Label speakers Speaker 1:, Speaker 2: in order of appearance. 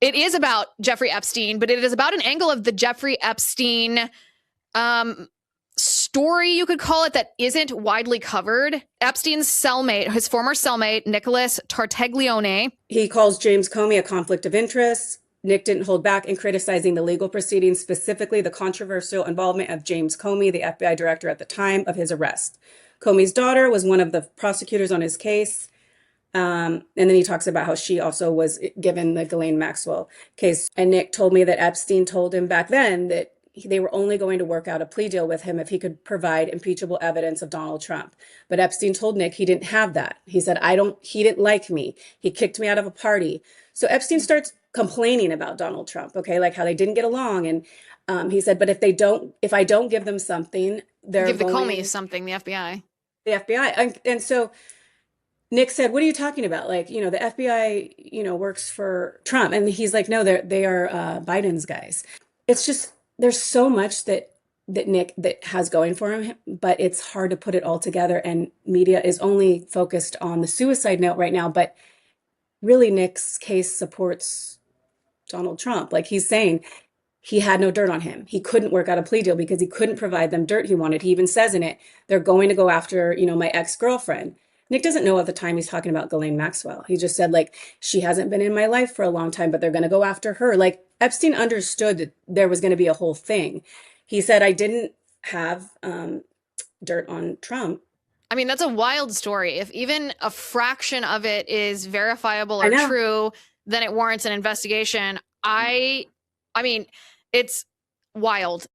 Speaker 1: It is about Jeffrey Epstein, but it is about an angle of the Jeffrey Epstein story, you could call it, that isn't widely covered. Epstein's cellmate, his former cellmate, Nicholas Tartaglione.
Speaker 2: He calls James Comey a conflict of interest. Nick didn't hold back in criticizing the legal proceedings, specifically the controversial involvement of James Comey, the FBI director at the time of his arrest. Comey's daughter was one of the prosecutors on his case. And then he talks about how she also was given the Ghislaine Maxwell case. And Nick told me that Epstein told him back then that they were only going to work out a plea deal with him if he could provide impeachable evidence of Donald Trump. But Epstein told Nick he didn't have that. He said, he didn't like me. He kicked me out of a party. So Epstein starts complaining about Donald Trump, okay, like how they didn't get along. And he said, but if I don't give them something, they're
Speaker 1: give the Comey something, the FBI.
Speaker 2: The FBI. And so Nick said, what are you talking about? Like, the FBI, works for Trump. And he's like, no, they are Biden's guys. It's just, there's so much that Nick that has going for him, but it's hard to put it all together. And media is only focused on the suicide note right now. But really, Nick's case supports Donald Trump. Like, he's saying he had no dirt on him. He couldn't work out a plea deal because he couldn't provide them dirt he wanted. He even says in it, they're going to go after, my ex-girlfriend. Nick doesn't know at the time he's talking about Ghislaine Maxwell. He just said, like, she hasn't been in my life for a long time, but they're going to go after her. Like, Epstein understood that there was going to be a whole thing. He said, I didn't have dirt on Trump.
Speaker 1: I mean, that's a wild story. If even a fraction of it is verifiable or true, then it warrants an investigation. I mean, it's wild.